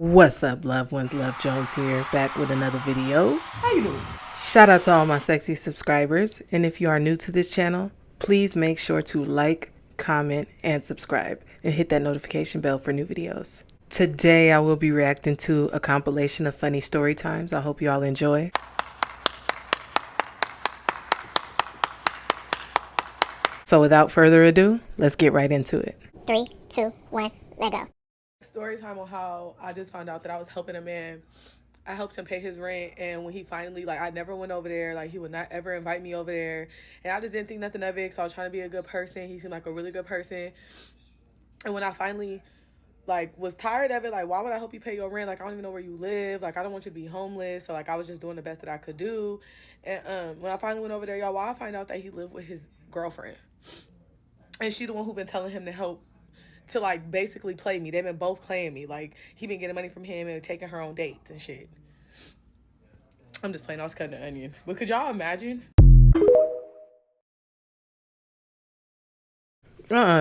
What's up, loved ones? Love Jones here, back with another video. How you doing? Shout out to all my sexy subscribers, and if you are new to this channel, please make sure to like, comment, and subscribe, and hit that notification bell for new videos. Today I will be reacting to a compilation of funny story times. I hope you all enjoy. So without further ado, let's get right into it. 3, 2, 1, let go. Story time on how I just found out that I was helping a man. I helped him pay his rent, and when he finally, I never went over there. He would not ever invite me over there, and I just didn't think nothing of it, so I was trying to be a good person. He seemed like a really good person, and when I finally, was tired of it, why would I help you pay your rent? I don't even know where you live. I don't want you to be homeless, so, I was just doing the best that I could do, and when I finally went over there, y'all, I find out that he lived with his girlfriend, and she the one who been telling him to help, to basically play me. They've been both playing me. He been getting money from him and taking her on dates and shit. I'm just playing. I was cutting the onion. But could y'all imagine?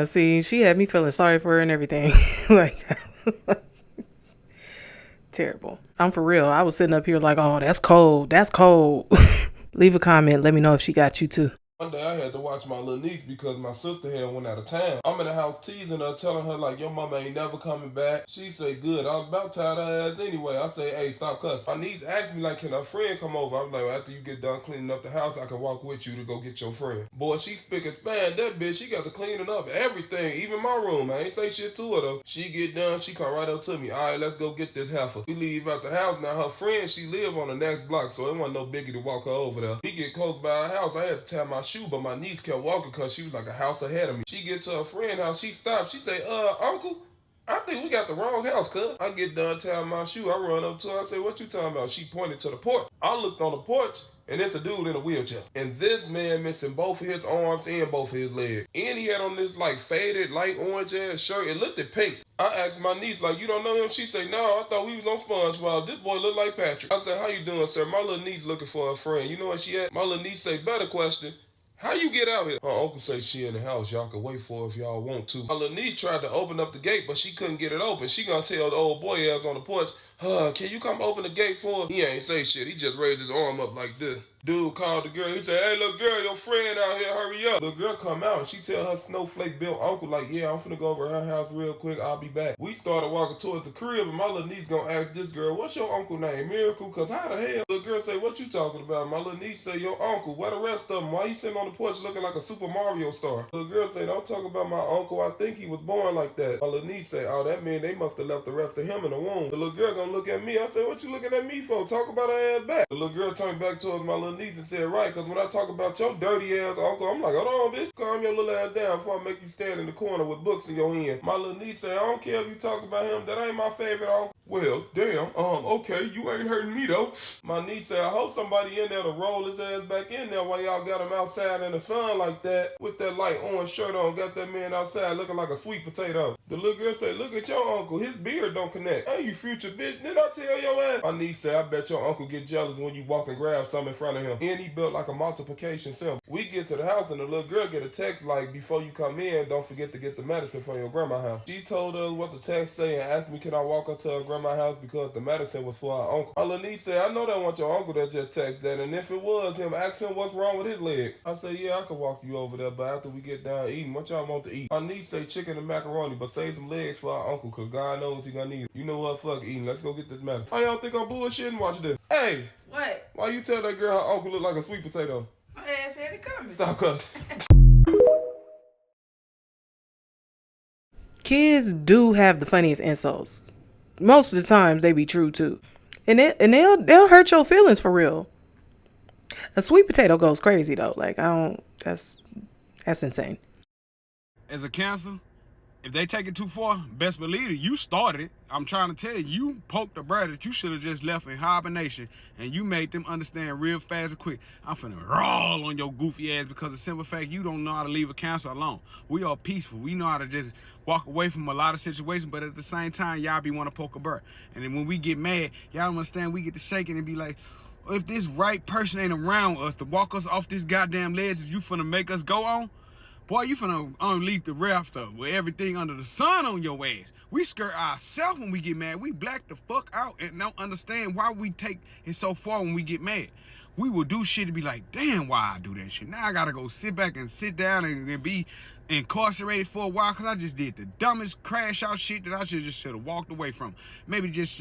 See, she had me feeling sorry for her and everything. Terrible. I'm for real. I was sitting up here oh, that's cold. That's cold. Leave a comment. Let me know if she got you too. One day I had to watch my little niece because my sister had went out of town. I'm in the house teasing her, telling her your mama ain't never coming back. She say, good. I was about tired of her ass anyway. I say, hey, stop cussing. My niece asked me can her friend come over? I'm like, after you get done cleaning up the house, I can walk with you to go get your friend. Boy, she spick and span. That bitch, she got to cleaning up everything, even my room. I ain't say shit to her though. She get done, she come right up to me. All right, let's go get this heifer. We leave out the house. Now her friend, she live on the next block, so it wasn't no biggie to walk her over there. We get close by our house. I had to tie my shoe, but my niece kept walking because she was a house ahead of me. She get to her friend house, she stopped. She say, uncle, I think we got the wrong house, cuz. I get done tying my shoe. I run up to her. I say, what you talking about? She pointed to the porch. I looked on the porch, and it's a dude in a wheelchair. And this man missing both of his arms and both of his legs. And he had on this faded light orange ass shirt. It looked at pink. I asked my niece, you don't know him? She say, no, I thought we was on SpongeBob. This boy look like Patrick. I said, how you doing, sir? My little niece looking for a friend. You know where she at? My little niece say, better question. How you get out here? Her uncle say she in the house. Y'all can wait for her if y'all want to. My little niece tried to open up the gate, but she couldn't get it open. She gonna tell the old boy ass on the porch, can you come open the gate for her? He ain't say shit. He just raised his arm up like this. Dude called the girl. He said, hey, little girl, your friend out here, hurry up. Little girl come out and she tell her snowflake built uncle yeah, I'm finna go over her house real quick. I'll be back. We started walking towards the crib and my little niece gonna ask this girl, what's your uncle name? Miracle? Cause how the hell? Little girl say, what you talking about? My little niece say, your uncle. Where the rest of them? Why he sitting on the porch looking like a Super Mario star? Little girl say, don't talk about my uncle. I think he was born like that. My little niece say, oh, that mean they must have left the rest of him in the womb. The little girl gonna look at me. I said, what you looking at me for? Talk about her ass back. The little girl turned back towards my little niece and said, right, because when I talk about your dirty ass uncle, I'm like, hold on, bitch, calm your little ass down before I make you stand in the corner with books in your hand. My little niece say, I don't care if you talk about him, that ain't my favorite uncle. Well, damn, okay, you ain't hurting me though. My niece said, I hope somebody in there to roll his ass back in there while y'all got him outside in the sun like that, with that light orange shirt on, got that man outside looking like a sweet potato. The little girl said, look at your uncle, his beard don't connect. Hey, you future bitch, did I tell your ass? My niece said, I bet your uncle get jealous when you walk and grab something in front of him. And he built like a multiplication symbol. We get to the house and the little girl get a text before you come in, don't forget to get the medicine from your grandma's house. She told us what the text say and asked me can I walk her to her grandma's house because the medicine was for our uncle. My little niece said, I know that wasn't your uncle that just texted that, and if it was him, ask him what's wrong with his legs. I said, yeah, I can walk you over there, but after we get done eating, what y'all want to eat? My niece say chicken and macaroni, but save some legs for our uncle, cause God knows he gonna need it. You know what, fuck eating, let's go get this medicine. Why y'all think I'm bullshitting? Watch this. Hey! What? Why you tell that girl her uncle look like a sweet potato? My ass had it coming. Stop cussing. Kids do have the funniest insults. Most of the times they be true too. And they'll hurt your feelings for real. A sweet potato goes crazy though. That's insane. As a cancer, if they take it too far, best believe it, you started it. I'm trying to tell you, you poked a bear that you should have just left in hibernation, and you made them understand real fast and quick. I'm finna roll on your goofy ass because of the simple fact you don't know how to leave a cancer alone. We are peaceful. We know how to just walk away from a lot of situations, but at the same time, y'all be want to poke a bear. And then when we get mad, y'all don't understand, we get to shaking and be like, if this right person ain't around us to walk us off this goddamn ledge that you finna make us go on, Boy, you finna unleash the rafter with everything under the sun on your ass. We skirt ourselves when we get mad. We black the fuck out and don't understand why we take it so far when we get mad. We will do shit to be like, damn, why I do that shit? Now I gotta go sit back and sit down and be incarcerated for a while because I just did the dumbest crash out shit that I should have walked away from. Maybe just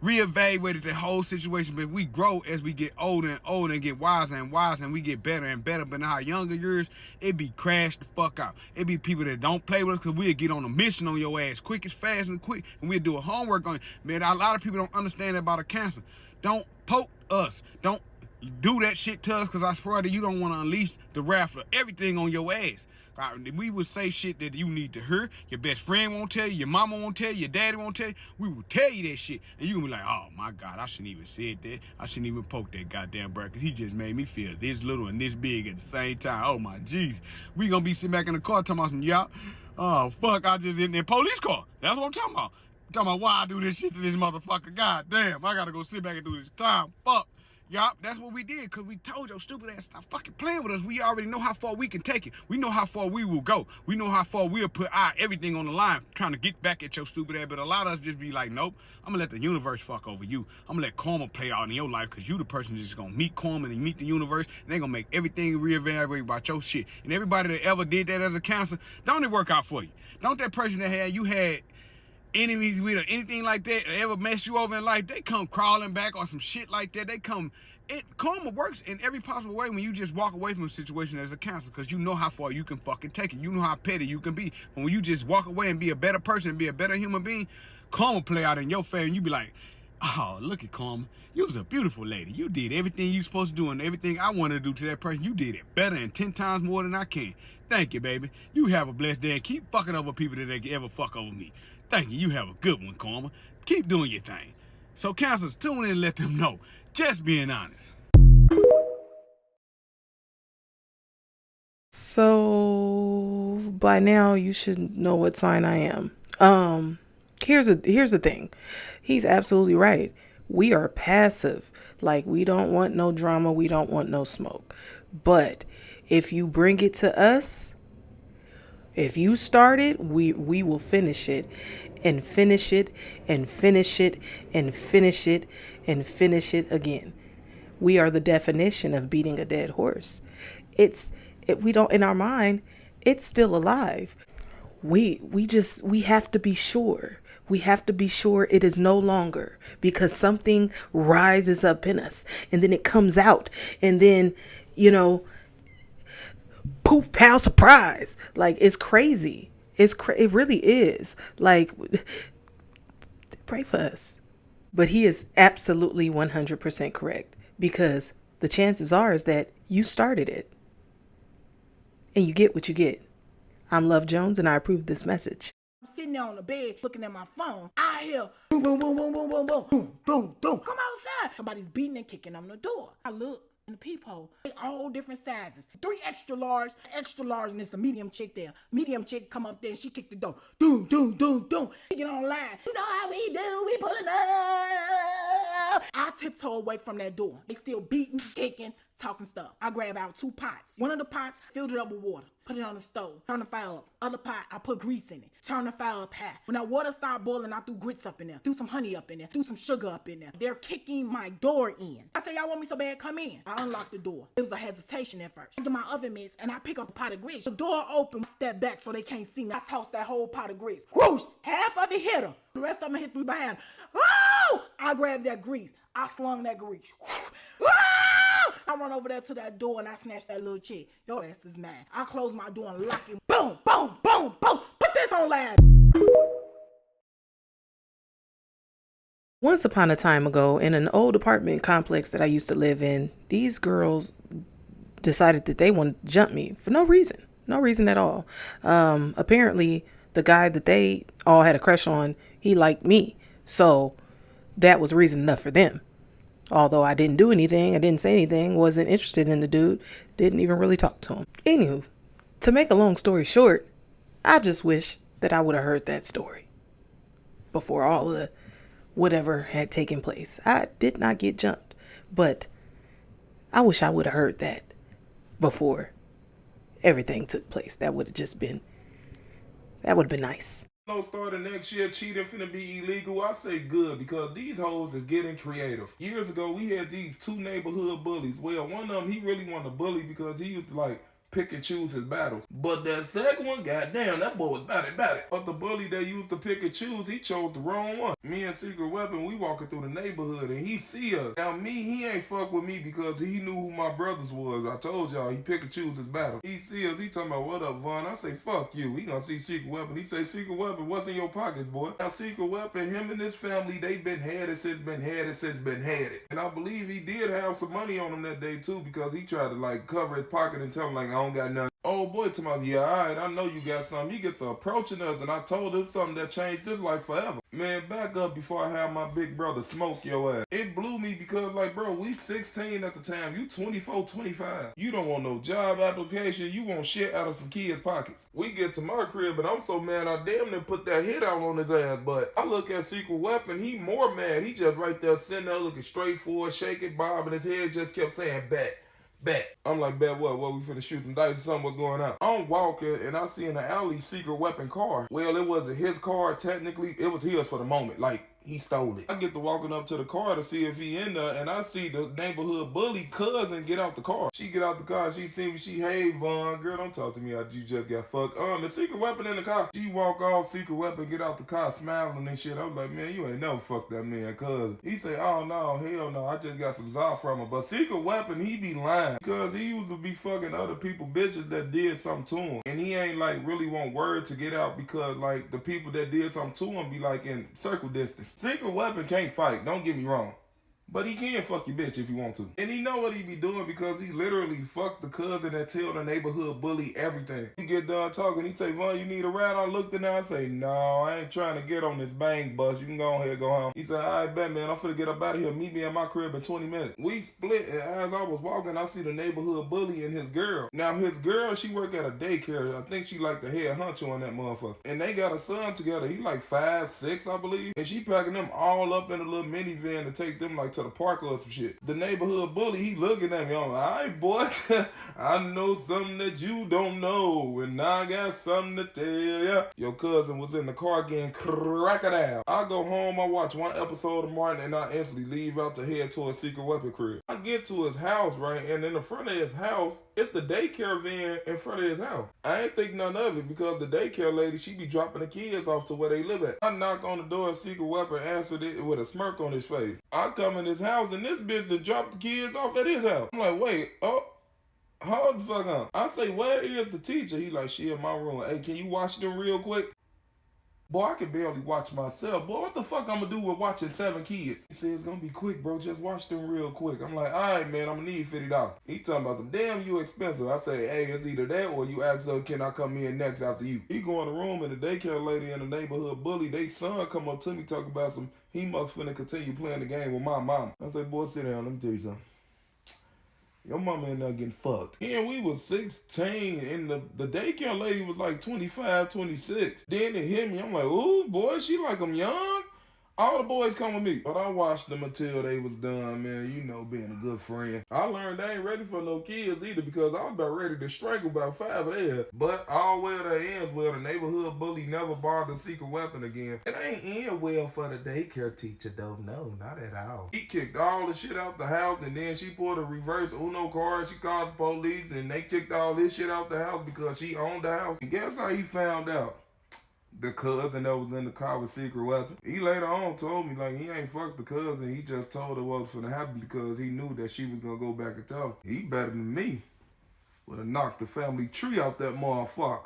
reevaluated the whole situation. But we grow as we get older and older and get wiser and wiser, and we get better and better. But in our younger years, it be crash the fuck out. It be people that don't play with us because we'll get on a mission on your ass quick as fast and quick, and we'll do a homework on you. Man, a lot of people don't understand about a cancer. Don't poke us. Don't do that shit to us because I swear that you don't want to unleash the wrath of everything on your ass. We would say shit that you need to hear. Your best friend won't tell you. Your mama won't tell you. Your daddy won't tell you. We will tell you that shit. And you gonna be like, oh my God, I shouldn't even said that. I shouldn't even poke that goddamn bro because he just made me feel this little and this big at the same time. Oh my jeez. We gonna be sitting back in the car talking about some y'all. Oh fuck, I just in the police car. That's what I'm talking about. I'm talking about why I do this shit to this motherfucker. God damn, I gotta go sit back and do this time. Fuck. Yup, that's what we did, because we told your stupid ass stop fucking playing with us. We already know how far we can take it. We know how far we will go. We know how far we'll put everything on the line trying to get back at your stupid ass. But a lot of us just be like, nope, I'm going to let the universe fuck over you. I'm going to let karma play out in your life because you the person that's just going to meet karma and meet the universe. And they're going to make everything reevaluate about your shit. And everybody that ever did that as a counselor, don't it work out for you? Don't that person that you had enemies with or anything like that ever mess you over in life, they come crawling back or some shit like that. Karma works in every possible way when you just walk away from a situation as a counselor because you know how far you can fucking take it. You know how petty you can be. And when you just walk away and be a better person and be a better human being, karma play out in your favor and you be like, oh, look at karma. You was a beautiful lady. You did everything you supposed to do and everything I wanted to do to that person. You did it better and 10 times more than I can. Thank you, baby. You have a blessed day and keep fucking over people that they can ever fuck over me. Thank you. You have a good one, karma. Keep doing your thing. So counselors, tune in and let them know. Just being honest. So by now you should know what sign I am. Here's the thing. He's absolutely right. We are passive. Like, we don't want no drama. We don't want no smoke. But if you bring it to us, if you start it, we will finish it and finish it and finish it and finish it and finish it again. We are the definition of beating a dead horse. We don't, in our mind, it's still alive. We have to be sure. We have to be sure it is no longer, because something rises up in us and then it comes out and then, poof, pow, surprise. Like, it's crazy. It really is. Like, pray for us. But he is absolutely 100% correct, because the chances are is that you started it and you get what you get. I'm Love Jones and I approve this message. I'm sitting there on the bed looking at my phone. I hear boom, boom, boom, boom, boom, boom, boom, boom, boom, boom. Come outside. Somebody's beating and kicking on the door. I look in the peephole. They all different sizes. 3 extra large, and it's the medium chick there. Medium chick come up there and she kicked the door. Doom, doom, doom, doom. She get on the line. You know how we do. We pulling up. I tiptoe away from that door. They still beating, kicking, talking stuff. I grab out 2 pots. One of the pots, filled it up with water. Put it on the stove. Turn the fire up. Other pot, I put grease in it. Turn the fire up high. When that water started boiling, I threw grits up in there. Threw some honey up in there. Threw some sugar up in there. They're kicking my door in. I say, y'all want me so bad? Come in. I unlocked the door. It was a hesitation at first. I get my oven mitts and I pick up a pot of grits. The door open, step back so they can't see me. I toss that whole pot of grits. Whoosh! Half of it hit her. The rest of them hit through behind. Oh! I grabbed that grease. I slung that grease. I run over there to that door and I snatch that little chick. Your ass is mad. I close my door and lock it. Boom, boom, boom, boom. Put this on live. Once upon a time ago, in an old apartment complex that I used to live in, these girls decided that they wanted to jump me for no reason. No reason at all. Apparently, the guy that they all had a crush on, he liked me. So that was reason enough for them. Although I didn't do anything, I didn't say anything, wasn't interested in the dude, didn't even really talk to him. Anywho, to make a long story short, I just wish that I would have heard that story before all of the whatever had taken place. I did not get jumped, but I wish I would have heard that before everything took place. That would have been nice. No, starting next year, cheating finna be illegal. I say good because these hoes is getting creative. Years ago, we had these two neighborhood bullies. Well, one of them, he really wanted to bully because he used to like pick and choose his battles. But that second one, goddamn, that boy was about it. But the bully that used to pick and choose, he chose the wrong one. Me and Secret Weapon, we walking through the neighborhood and he see us. Now me, he ain't fuck with me because he knew who my brothers was. I told y'all, he pick and choose his battle. He see us, he talking about, what up, Vaughn? I say, fuck you. He gonna see Secret Weapon. He say, Secret Weapon, what's in your pockets, boy? Now Secret Weapon, him and his family, they been had it since been had it. And I believe he did have some money on him that day too because he tried to like cover his pocket and tell him like, I don't got nothing. Oh boy, to my, yeah, alright, I know you got something. You get to approaching us, and I told him something that changed his life forever. Man, back up before I have my big brother smoke your ass. It blew me because, like, bro, we 16 at the time. You 24, 25. You don't want no job application. You want shit out of some kids' pockets. We get to my crib, and I'm so mad I damn near put that hit out on his ass. But I look at Secret Weapon, he more mad. He just right there sitting there looking straight forward, shaking, bobbing his head, just kept saying, bet. I'm like, bet what? What, we finna shoot some dice or something? What's going on? I'm walking and I see in the alley Secret Weapon car. Well, it wasn't his car technically. It was his for the moment. Like, he stole it. I get to walking up to the car to see if he in there, and I see the neighborhood bully cousin get out the car. She get out the car, she see me, she, hey, Vaughn, girl, don't talk to me after you just got fucked. The Secret Weapon in the car. She walk off, Secret Weapon get out the car smiling and shit. I was like, man, you ain't never fucked that man, cousin. He say, oh, no, hell no, I just got some Zah from him. But Secret Weapon, he be lying because he used to be fucking other people bitches that did something to him. And he ain't like really want word to get out because like the people that did something to him be like in circle distance. Secret Weapon can't fight, don't get me wrong. But he can fuck your bitch if he want to. And he know what he be doing because he literally fucked the cousin that tell the neighborhood bully everything. He get done talking, he say, Vaughn, you need a ride? I looked at him, I say, no, I ain't trying to get on this bang bus. You can go ahead, go home. He said, all right, bet, man, I'm finna get up out of here. Meet me at my crib in 20 minutes. We split, and as I was walking, I see the neighborhood bully and his girl. Now, his girl, she work at a daycare. I think she like the head honcho on that motherfucker. And they got a son together. He like 5, 6, I believe. And she packing them all up in a little minivan to take them like to the park or some shit. The neighborhood bully, he looking at me. I'm like, all right, boy, I know something that you don't know, and I got something to tell ya. Your cousin was in the car getting crocodile. I go home, I watch one episode of Martin, and I instantly leave out to head to a Secret Weapon crib. I get to his house, right, and in the front of his house, it's the daycare van in front of his house. I ain't think none of it because the daycare lady, she be dropping the kids off to where they live at. I knock on the door, Secret Weapon answered it with a smirk on his face. I come in his house and this bitch that dropped the kids off at his house. I'm like, wait, hold the fuck on. I say, where is the teacher? He like, she in my room. Hey, can you watch them real quick? Boy, I can barely watch myself. Boy, what the fuck I'm gonna do with watching 7 kids? He said, it's gonna be quick, bro. Just watch them real quick. I'm like, all right, man, I'm gonna need $50. He talking about some, damn, you expensive. I say, hey, it's either that or you ask her, can I come in next after you? He go in the room and the daycare lady and the neighborhood bully, they son come up to me talking about some, he must finna continue playing the game with my mama. I say, boy, sit down, let me tell you something. Your mama ended up getting fucked. And we was 16 and the daycare lady was like 25, 26. Then it hit me. I'm like, ooh, boy, she like I'm young. All the boys come with me. But I watched them until they was done, man. You know, being a good friend. I learned they ain't ready for no kids either because I was about ready to strangle about 5 of theirs. But all well that ends well, the neighborhood bully never bothered Secret Weapon again. It ain't end well for the daycare teacher though. No, not at all. He kicked all the shit out the house and then she pulled a reverse Uno card. She called the police and they kicked all this shit out the house because she owned the house. And guess how he found out? The cousin that was in the car with Secret Weapon. He later on told me like he ain't fucked the cousin. He just told her what was gonna happen because he knew that she was gonna go back and tell him. He better than me. Would have knocked the family tree out that motherfucker.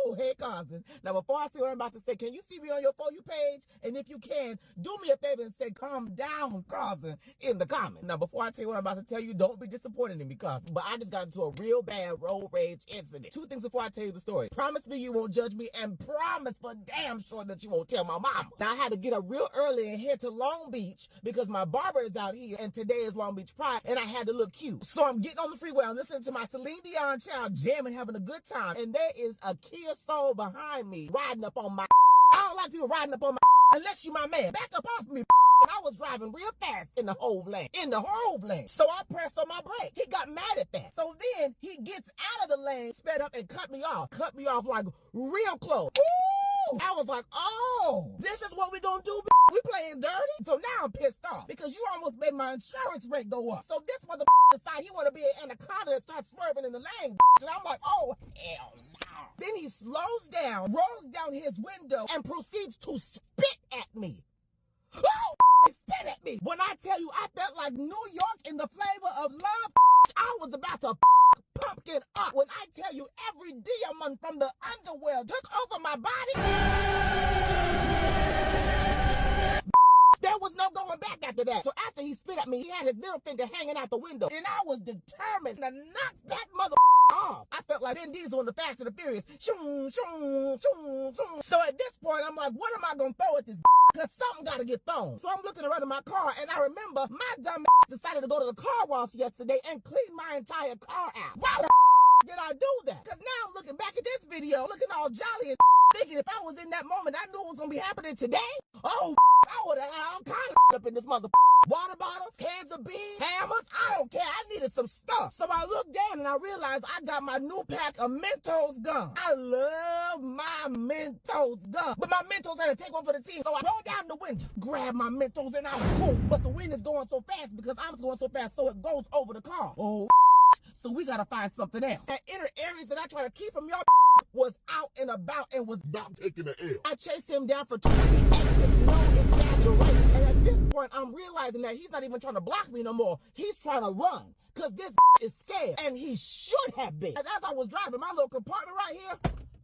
Ooh, hey, cousin. Now, before I say what I'm about to say, can you see me on your For You page? And if you can, do me a favor and say, calm down, cousin, in the comments. Now, before I tell you what I'm about to tell you, don't be disappointed in me, cousin. But I just got into a real bad road rage incident. 2 things before I tell you the story. Promise me you won't judge me, and promise for damn sure that you won't tell my mama. Now, I had to get up real early and head to Long Beach because my barber is out here, and today is Long Beach Pride, and I had to look cute. So I'm getting on the freeway. I'm listening to my Celine Dion child jamming, having a good time, and there is a Kia Soul behind me riding up on my. I don't like people riding up on my unless you my man. Back up off me. I was driving real fast in the Hove lane. So I pressed on my brake. He got mad at that. So then he gets out of the lane, sped up and cut me off. Cut me off like real close. Ooh! I was like, oh, this is what we gonna do, bitch? We playing dirty? So now I'm pissed off because you almost made my insurance rate go up. So this mother decide he wanna be an anaconda and start swerving in the lane, bitch. And I'm like, oh, hell no. Then he slows down, rolls down his window, and proceeds to spit at me. Oh, he spit at me. When I tell you, I felt like New York in the flavor of love. I was about to pumpkin up. When I tell you, every diamond from the underwear took over my body. There was no going back after that. So after he spit at me, he had his middle finger hanging out the window. And I was determined to knock that mother off. I felt like Vin Diesel in the Fast and the Furious. Shoom, shoom, shoom, shoom. So at this point, I'm like, what am I going to throw at this? Because something got to get thrown. So I'm looking around in my car, and I remember my dumb decided to go to the car wash yesterday and clean my entire car out. Why the did I do that? Because now I'm looking back at this video, looking all jolly and thinking if I was in that moment, I knew it was going to be happening today. Oh, I would have had all kind of up in this mother. Water bottles, cans of beans, hammers, I don't care. I needed some stuff. So I looked down and I realized I got my new pack of Mentos gum. I love my Mentos gum. But my Mentos had to take one for the team. So I rolled down the window, grabbed my Mentos, and I boom. But the wind is going so fast because I'm going so fast, so it goes over the car. Oh, so we gotta find something else. That inner areas that I try to keep from y'all was out and about and was not taking the L. I chased him down for 20 exits, no exaggeration. And at this point, I'm realizing that he's not even trying to block me no more. He's trying to run. Because this is scared. And he should have been. And as I was driving, my little compartment right here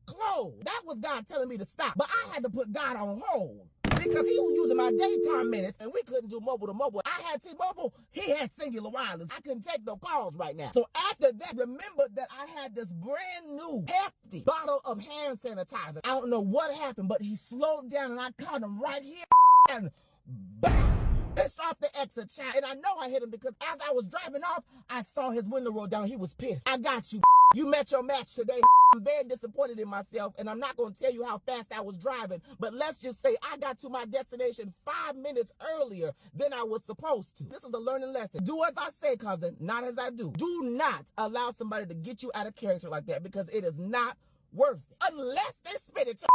closed. That was God telling me to stop. But I had to put God on hold. Because he was using my daytime minutes and we couldn't do mobile to mobile. I had T-Mobile, he had Singular Wireless. I couldn't take no calls right now. So after that, remember that I had this brand new hefty bottle of hand sanitizer. I don't know what happened, but he slowed down and I caught him right here and bam! Pissed off the exit chat. And I know I hit him because as I was driving off, I saw his window roll down. He was pissed. I got you. You met your match today. I'm very disappointed in myself, and I'm not going to tell you how fast I was driving, but let's just say I got to my destination 5 minutes earlier than I was supposed to. This is a learning lesson. Do as I say, cousin, not as I do. Do not allow somebody to get you out of character like that because it is not worth it. Unless they spit at your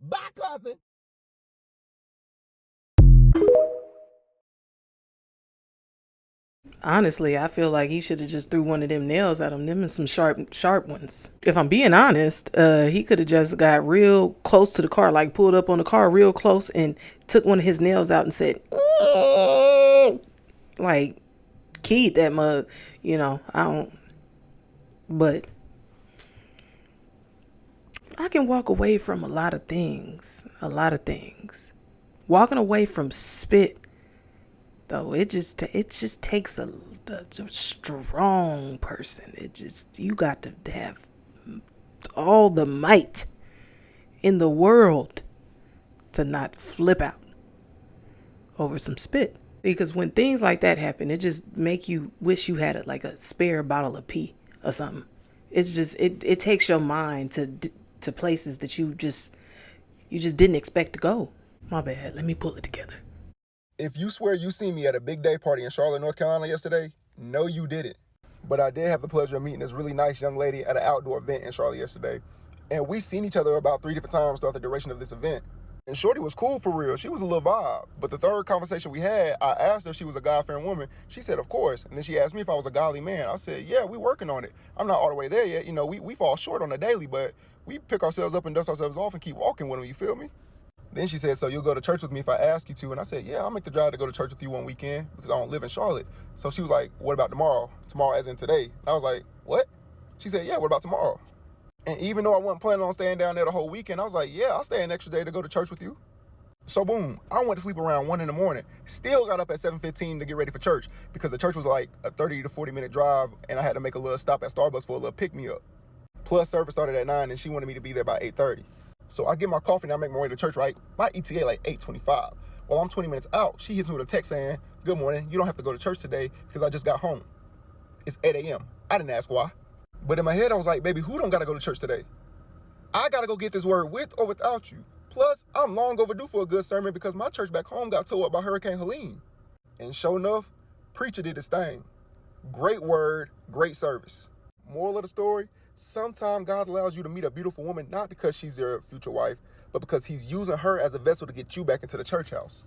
bye, cousin. Honestly, I feel like he should have just threw one of them nails at him. Them and some sharp ones. If I'm being honest, he could have just got real close to the car, like pulled up on the car real close and took one of his nails out and said, like, keyed that mug. You know, I don't. But I can walk away from a lot of things. Walking away from spit, though, it just takes a strong person. You got to have all the might in the world to not flip out over some spit. Because when things like that happen, it just make you wish you had a spare bottle of pee or something. It's just it takes your mind to places that you just didn't expect to go. My bad. Let me pull it together. If you swear you seen me at a big day party in Charlotte, North Carolina yesterday, no, you didn't. But I did have the pleasure of meeting this really nice young lady at an outdoor event in Charlotte yesterday. And we seen each other about 3 different times throughout the duration of this event. And Shorty was cool for real. She was a little vibe. But the third conversation we had, I asked her if she was a God-fearing woman. She said, of course. And then she asked me if I was a godly man. I said, yeah, we working on it. I'm not all the way there yet. You know, we fall short on the daily, but we pick ourselves up and dust ourselves off and keep walking with them. You feel me? Then she said, so you'll go to church with me if I ask you to? And I said, yeah, I'll make the drive to go to church with you one weekend because I don't live in Charlotte. So she was like, what about tomorrow? Tomorrow as in today. And I was like, what? She said, yeah, what about tomorrow? And even though I wasn't planning on staying down there the whole weekend, I was like, yeah, I'll stay an extra day to go to church with you. So boom, I went to sleep around 1 a.m. Still got up at 7:15 to get ready for church because the church was like a 30 to 40 minute drive and I had to make a little stop at Starbucks for a little pick me up. Plus service started at 9 and she wanted me to be there by 8:30. So I get my coffee and I make my way to church, right? My ETA like 8:25. While I'm 20 minutes out, she hits me with a text saying, good morning, you don't have to go to church today because I just got home. It's 8 a.m. I didn't ask why. But in my head, I was like, baby, who don't got to go to church today? I got to go get this word with or without you. Plus, I'm long overdue for a good sermon because my church back home got tore up by Hurricane Helene. And sure enough, preacher did his thing. Great word, great service. Moral of the story, sometimes God allows you to meet a beautiful woman not because she's your future wife, but because he's using her as a vessel to get you back into the church house.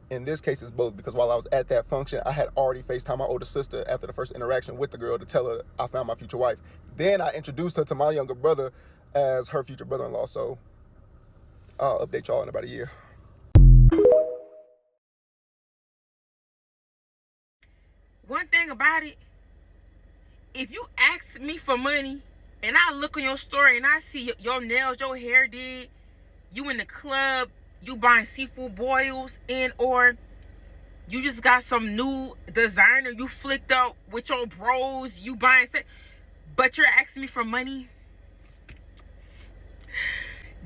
In this case, it's both, because while I was at that function, I had already FaceTimed my older sister after the first interaction with the girl to tell her I found my future wife. Then I introduced her to my younger brother as her future brother-in-law, so I'll update y'all in about a year. One thing about it, if you ask me for money and I look on your story and I see your nails, your hair did, you in the club, you buying seafood boils, and or you just got some new designer you flicked up with your bros, you buying stuff, but you're asking me for money,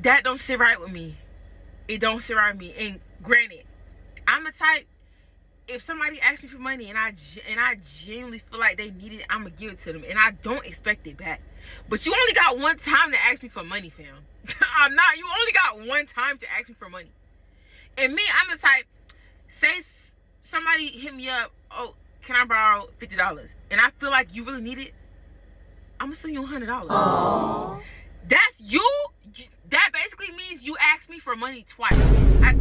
that don't sit right with me. It don't sit right with me. And granted, I'm the type, if somebody asks me for money and I genuinely feel like they need it, I'm gonna give it to them, and I don't expect it back. But you only got one time to ask me for money, fam. You only got one time to ask me for money. And me, I'm the type, say somebody hit me up, oh, can I borrow $50? And I feel like you really need it, I'm gonna send you $100. Aww. That's you. That basically means you asked me for money twice.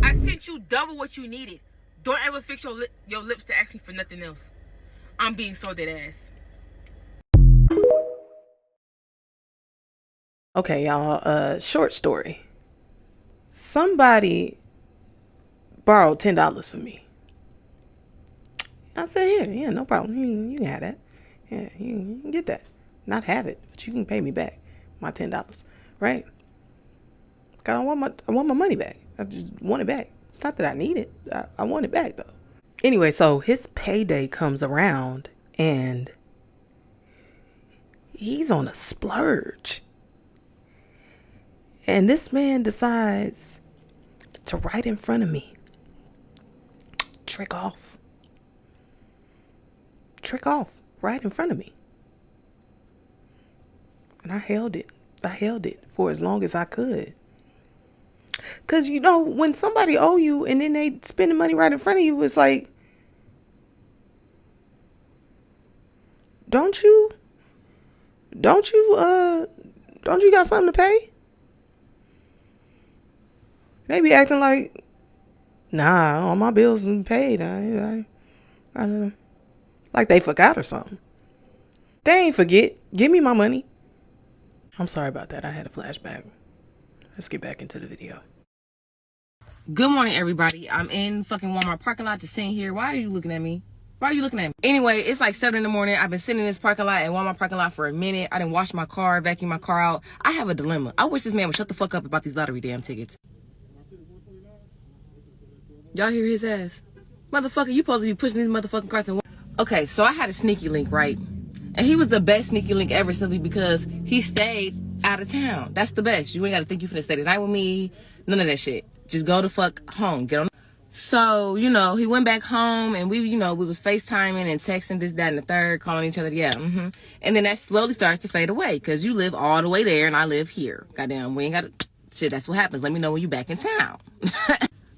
I sent you double what you needed. Don't ever fix your lips to ask me for nothing else. I'm being so dead ass. Okay, y'all, short story. Somebody borrowed $10 from me. I said, here, yeah, no problem. You can have that. Yeah, you can get that. Not have it, but you can pay me back my $10, right? Cause I want my money back. I just want it back. It's not that I need it. I want it back though. Anyway, so his payday comes around and he's on a splurge. And this man decides to right in front of me. Trick off right in front of me. And I held it for as long as I could. Because, you know, when somebody owe you and then they spending money right in front of you, it's like, don't you got something to pay? They be acting like, nah, all my bills are paid. I don't know. Like they forgot or something. They ain't forget. Give me my money. I'm sorry about that. I had a flashback. Let's get back into the video. Good morning, everybody. I'm in fucking Walmart parking lot just sitting here. Why are you looking at me? Why are you looking at me? Anyway, it's like 7 in the morning. I've been sitting in this parking lot and Walmart parking lot for a minute. I didn't wash my car, vacuum my car out. I have a dilemma. I wish this man would shut the fuck up about these lottery damn tickets. Y'all hear his ass? Motherfucker, you supposed to be pushing these motherfucking carts. Okay, so I had a sneaky link, right? And he was the best sneaky link ever, simply because he stayed out of town. That's the best. You ain't got to think you finna stay the night with me. None of that shit. Just go the fuck home. Get on. So, you know, he went back home and we was FaceTiming and texting this, that, and the third, calling each other. Yeah, And then that slowly starts to fade away because you live all the way there and I live here. Goddamn, we ain't got to... Shit, that's what happens. Let me know when you back in town.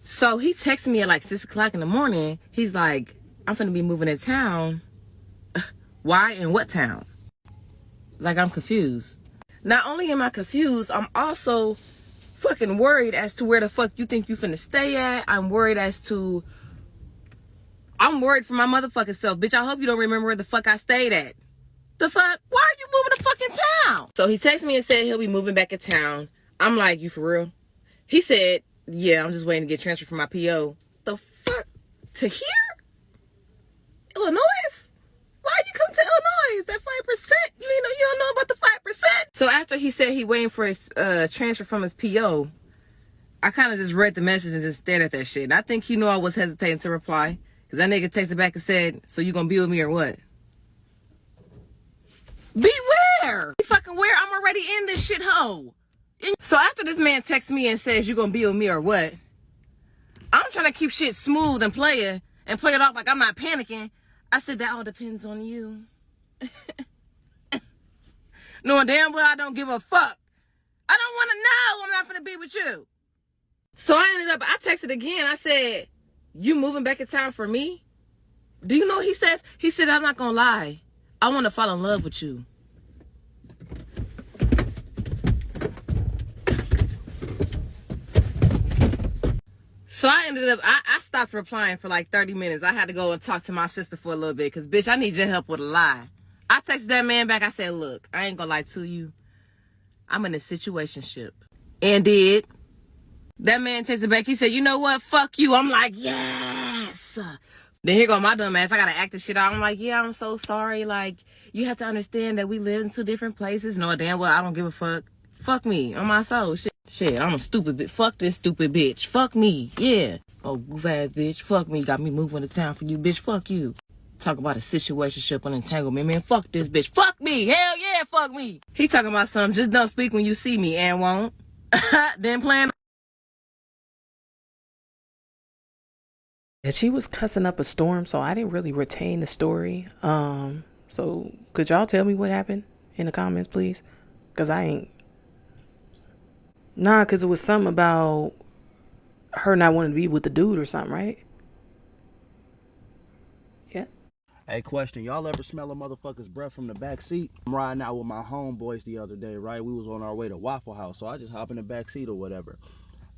So he texted me at like 6 o'clock in the morning. He's like, I'm finna be moving to town. Why and what town? Like, I'm confused. Not only am I confused, I'm also fucking worried as to where the fuck you think you finna stay at. I'm worried for my motherfucking self. Bitch, I hope you don't remember where the fuck I stayed at. The fuck? Why are you moving to fucking town? So he texted me and said he'll be moving back in town. I'm like, you for real? He said, yeah, I'm just waiting to get transferred from my PO. The fuck? To here? Illinois? Why you come to Illinois? That 5%? You don't know about the 5%? So after he said he waiting for his transfer from his PO, I kind of just read the message and just stared at that shit. And I think he knew I was hesitating to reply. Because that nigga texted back and said, so you gonna be with me or what? Beware! Fucking where? I'm already in this shithole. So after this man texts me and says you gonna be with me or what, I'm trying to keep shit smooth and play it off like I'm not panicking. I said that all depends on you. Knowing damn well I don't give a fuck. I don't want to know. I'm not finna be with you. So I texted again. I said, you moving back in town for me? Do you know what he says? He said, I'm not gonna lie. I want to fall in love with you. So I ended up, I stopped replying for like 30 minutes. I had to go and talk to my sister for a little bit because, bitch, I need your help with a lie. I texted that man back. I said, look, I ain't gonna lie to you. I'm in a situationship. And did. That man texted back. He said, you know what? Fuck you. I'm like, yes. Then here go my dumb ass. I gotta act this shit out. I'm like, yeah, I'm so sorry. Like, you have to understand that we live in two different places. No, damn well, I don't give a fuck. Fuck me on my soul. Shit, I'm a stupid bitch. Fuck this stupid bitch. Fuck me. Yeah. Oh, goof ass bitch. Fuck me. Got me moving to town for you, bitch. Fuck you. Talk about a situationship and entanglement, man. Fuck this bitch. Fuck me. Hell yeah, fuck me. He talking about something. Just don't speak when you see me and won't. Then plan. And she was cussing up a storm, so I didn't really retain the story. So could y'all tell me what happened in the comments, please? Because I ain't. Nah, because it was something about her not wanting to be with the dude or something, right? Yeah. Hey, question. Y'all ever smell a motherfucker's breath from the back seat? I'm riding out with my homeboys the other day, right? We was on our way to Waffle House, so I just hop in the back seat or whatever.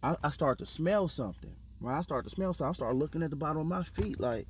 I start to smell something. When I start to smell something, I start looking at the bottom of my feet like,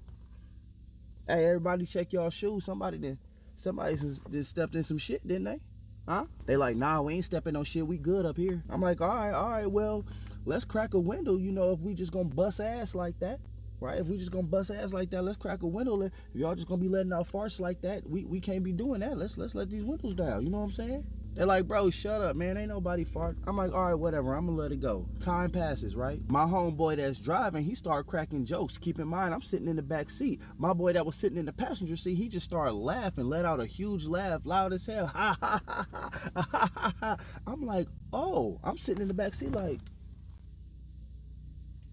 hey, everybody check y'all shoes. Somebody just stepped in some shit, didn't they? Huh? They like, nah, we ain't stepping no shit. We good up here. I'm like, all right, well, let's crack a window. You know, if we just gonna bust ass like that, right? If we just gonna bust ass like that, let's crack a window. If y'all just gonna be letting out farts like that, we can't be doing that. Let's let these windows down. You know what I'm saying? They're like, bro, shut up, man. Ain't nobody fart. I'm like, all right, whatever. I'm gonna let it go. Time passes, right? My homeboy that's driving, he started cracking jokes. Keep in mind, I'm sitting in the back seat. My boy that was sitting in the passenger seat, he just started laughing, let out a huge laugh, loud as hell. Ha, ha, ha, ha, ha, ha. I'm like, oh, I'm sitting in the back seat like,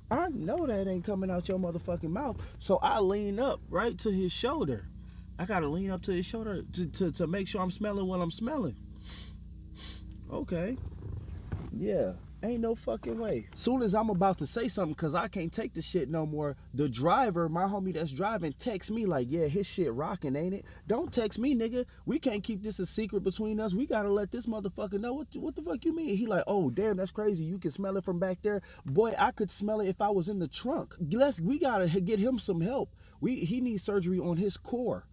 I know that ain't coming out your motherfucking mouth. So I lean up right to his shoulder. I gotta lean up to his shoulder to make sure I'm smelling what I'm smelling. Okay. Yeah. Ain't no fucking way. Soon as I'm about to say something, cause I can't take the shit no more, the driver, my homie that's driving, texts me like, yeah, his shit rocking, ain't it? Don't text me, nigga. We can't keep this a secret between us. We gotta let this motherfucker know. What the fuck you mean? He like, oh, damn, that's crazy. You can smell it from back there. Boy, I could smell it if I was in the trunk. We gotta get him some help. He needs surgery on his core.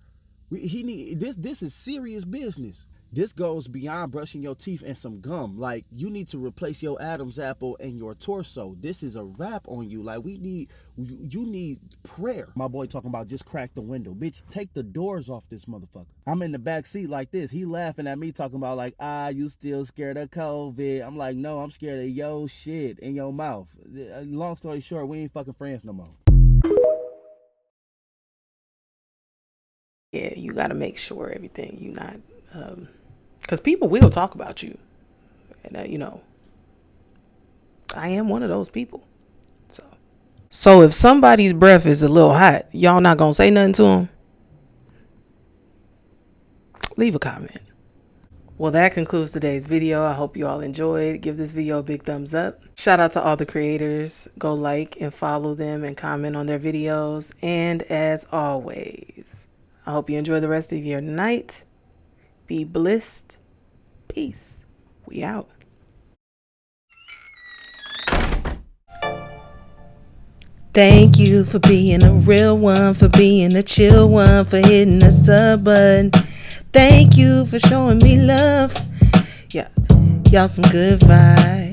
This is serious business. This goes beyond brushing your teeth and some gum. Like, you need to replace your Adam's apple and your torso. This is a wrap on you. Like, you need prayer. My boy talking about just crack the window. Bitch, take the doors off this motherfucker. I'm in the back seat like this. He laughing at me talking about like, you still scared of COVID. I'm like, no, I'm scared of your shit in your mouth. Long story short, we ain't fucking friends no more. Yeah, you got to make sure everything you not, because people will talk about you. And, you know, I am one of those people. So if somebody's breath is a little hot, y'all not going to say nothing to them? Leave a comment. Well, that concludes today's video. I hope you all enjoyed. Give this video a big thumbs up. Shout out to all the creators. Go like and follow them and comment on their videos. And as always, I hope you enjoy the rest of your night. Be blissed. Peace. We out. Thank you for being a real one, for being a chill one, for hitting the sub button. Thank you for showing me love. Yeah, y'all some good vibes.